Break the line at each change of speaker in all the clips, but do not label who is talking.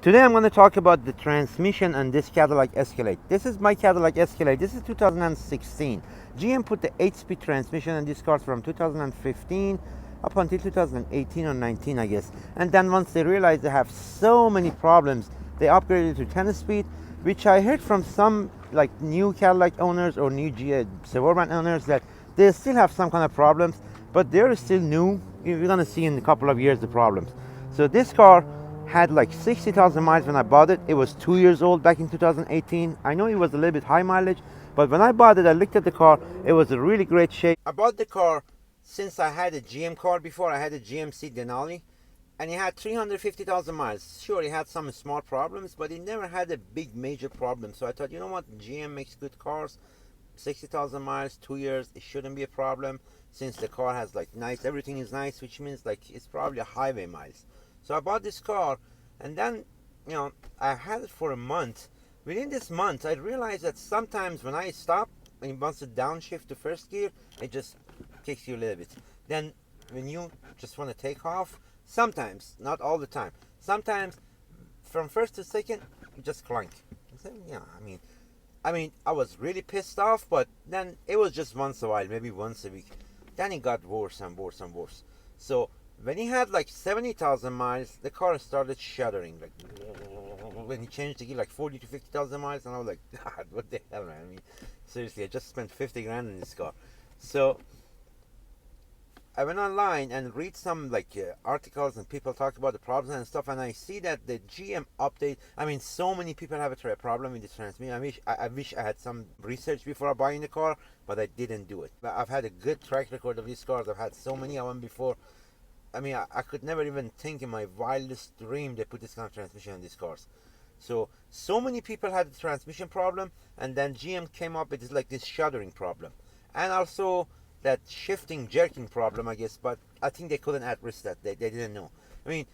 Today I'm going to talk about the transmission on this Cadillac Escalade. This is my Cadillac Escalade. This is 2016. GM put the 8-speed transmission on these cars from 2015 up until 2018 or 19, I guess. And then once they realized they have so many problems, they upgraded to 10-speed, which I heard from some like new Cadillac owners or new Suburban owners that they still have some kind of problems, but they're still new. We're going to see in a couple of years the problems. So this car had like 60,000 miles when I bought it. It was 2 years old back in 2018. I know it was a little bit high mileage, but when I bought it, I looked at the car. It was in really great shape. I bought the car since I had a GM car before. I had a GMC Denali, and it had 350,000 miles. Sure, it had some small problems, but it never had a big major problem. So I thought, you know what, GM makes good cars. 60,000 miles, 2 years, it shouldn't be a problem since the car has like nice, everything is nice, which means like it's probably highway miles. So I bought this car, and then, you know, I had it for a month. Within this month, I realized that sometimes when I stop, and it wants to downshift to first gear, it just kicks you a little bit. Then when you just want to take off, sometimes, not all the time, sometimes from first to second, you just clunk. So, yeah, I mean, I was really pissed off, but then it was just once a while, maybe once a week. Then it got worse and worse and worse. So when he had like 70,000 miles, the car started shuddering. Like when he changed the gear, like 40 to 50,000 miles, and I was like, God, what the hell, man? I mean, seriously, I just spent 50 grand in this car. So I went online and read some like articles and people talk about the problems and stuff, and I see that the GM update. I mean, so many people have a problem with the transmission. I wish I had some research before buying the car, but I didn't do it. But I've had a good track record of these cars. I've had so many of them before. I mean, I could never even think in my wildest dream they put this kind of transmission on these cars. So many people had the transmission problem, and then GM came up with this, like this shuddering problem, and also that shifting jerking problem, I guess. But I think they couldn't address that. They didn't know. I mean,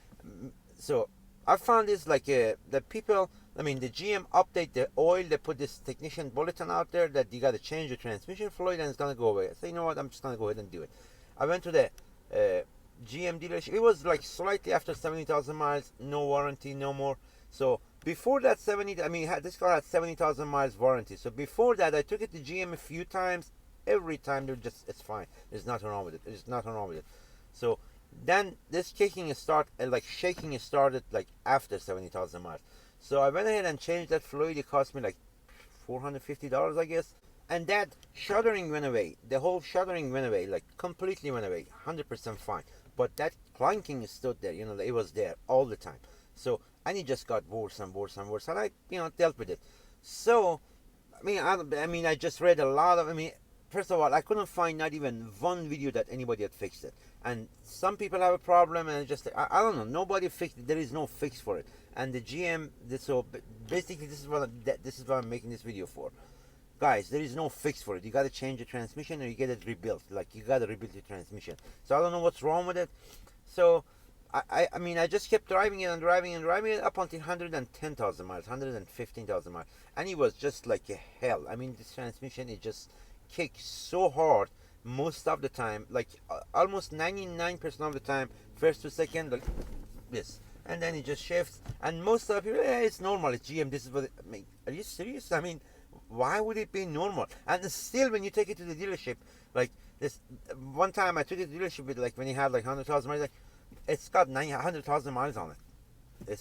so I found this like the people. I mean, the GM update the oil. They put this technician bulletin out there that you got to change the transmission fluid and it's gonna go away. So you know what? I'm just gonna go ahead and do it. I went to the GM dealership. It was like slightly after 70,000 miles, no warranty, no more. So before that 70, I mean, this car had 70,000 miles warranty. So before that, I took it to GM a few times. Every time they're just, it's fine. There's nothing wrong with it. There's nothing wrong with it. So then this kicking like shaking started like after 70,000 miles. So I went ahead and changed that fluid. It cost me like $450, I guess. And that shuddering went away. The whole shuddering went away, like completely went away, 100% fine. But that clunking stood there, you know, it was there all the time. So, and it just got worse and worse and worse. And I, you know, dealt with it. So, I just read a lot of, first of all, I couldn't find not even one video that anybody had fixed it. And some people have a problem, and I don't know, nobody fixed it. There is no fix for it. And the GM, so basically this is what I'm making this video for. Guys, there is no fix for it. You got to change the transmission or you get it rebuilt. Like, you got to rebuild the transmission. So I don't know what's wrong with it. So I just kept driving it and driving it up until 110,000 miles, 115,000 miles. And it was just like a hell. I mean, this transmission, it just kicked so hard most of the time, like almost 99% of the time, first to second, like this. And then it just shifts. And most of the people, it's normal, it's GM, this is what are you serious? I mean, why would it be normal? And still, when you take it to the dealership, like this one time I took it to the dealership with, like, when he had like 100,000 miles, like, it's got 100,000 miles on it.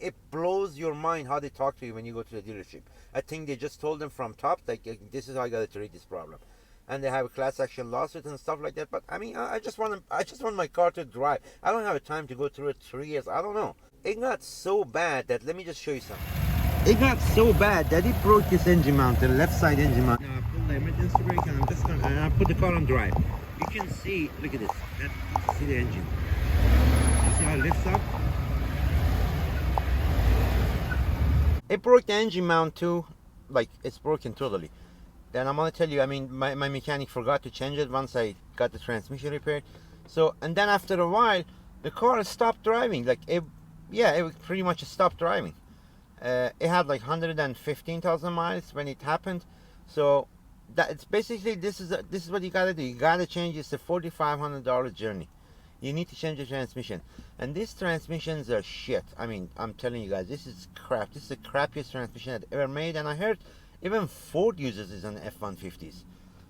It blows your mind how they talk to you when you go to the dealership. I think they just told them from top, like, this is how I got to treat this problem. And they have a class action lawsuit and stuff like that. But I just want my car to drive. I don't have time to go through it 3 years. I don't know. It got so bad that, let me just show you something. It got so bad that it broke this engine mount, the left side engine mount. Now I pulled the emergency brake and I put the car on drive. You can see, look at this. See the engine. You see how it lifts up? It broke the engine mount too. Like, it's broken totally. Then I'm gonna tell you, my mechanic forgot to change it once I got the transmission repaired. So, and then after a while, the car stopped driving. Like, it pretty much stopped driving. It had like 115,000 miles when it happened. So that it's basically, this is what you gotta do. You gotta change. It's a $4,500 journey. you need to change the transmission. And these transmissions are shit. I mean, I'm telling you guys, this is crap. This is the crappiest transmission I've ever made. And I heard even Ford uses this on F-150s.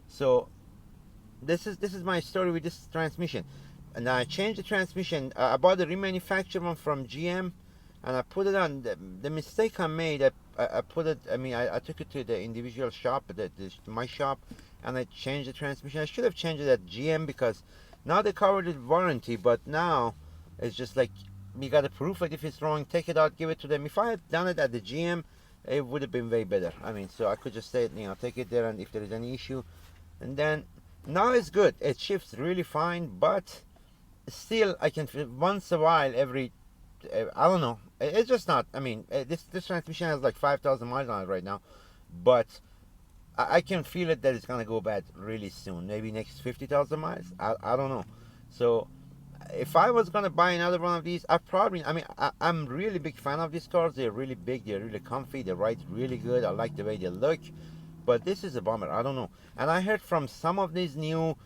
So this is my story with this transmission. And I changed the transmission. I bought the remanufactured one from GM, and I put it on. The mistake I made, I put it. I mean, I took it to the individual shop, my shop, and I changed the transmission. I should have changed it at GM, because now they covered the warranty, but now it's just like, you got to proof it. If it's wrong, take it out, give it to them. If I had done it at the GM, it would have been way better. I mean, so I could just say, take it there, and if there is any issue, and then now it's good. It shifts really fine, but still I can once a while, every I don't know, it's just not. I mean, this transmission has like 5,000 miles on it right now, but I can feel it that it's gonna go bad really soon, maybe next 50,000 miles. I don't know. So if I was gonna buy another one of these, I'm really big fan of these cars. They're really big, they're really comfy, they ride really good. I like the way they look, but this is a bummer. I don't know. And I heard from some of these new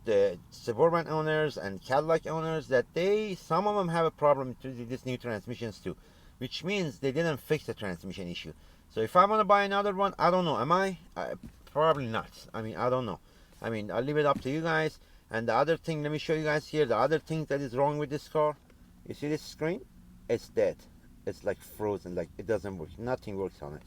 the suburban owners and Cadillac owners that some of them have a problem with these new transmissions too, which means they didn't fix the transmission issue. So if I want to buy another one, I don't know. Am I? Probably not. I mean, I don't know. I mean, I'll leave it up to you guys. And the other thing, let me show you guys here, the other thing that is wrong with this car. You see this screen? It's dead. It's like frozen, like it doesn't work. Nothing works on it.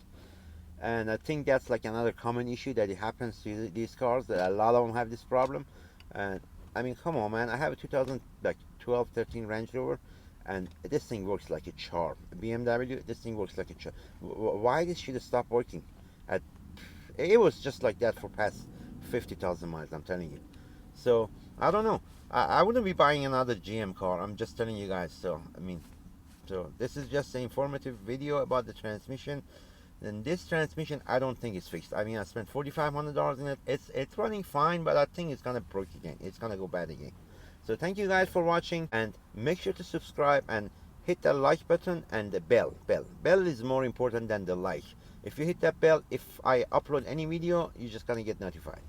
And I think that's like another common issue that it happens to these cars, that a lot of them have this problem. And I mean, come on, man. I have a 2012, 13 Range Rover, and this thing works like a charm. BMW, this thing works like a charm. Why this should have stopped working? It was just like that for past 50,000 miles, I'm telling you. So I don't know. I wouldn't be buying another GM car. I'm just telling you guys. So I mean, so this is just an informative video about the transmission. And this transmission, I don't think it's fixed. I mean, I spent $4,500 in it. It's running fine, but I think it's gonna break again. It's gonna go bad again. So thank you guys for watching, and make sure to subscribe and hit the like button and the bell. Bell is more important than the like. If you hit that bell, if I upload any video, you're just gonna get notified.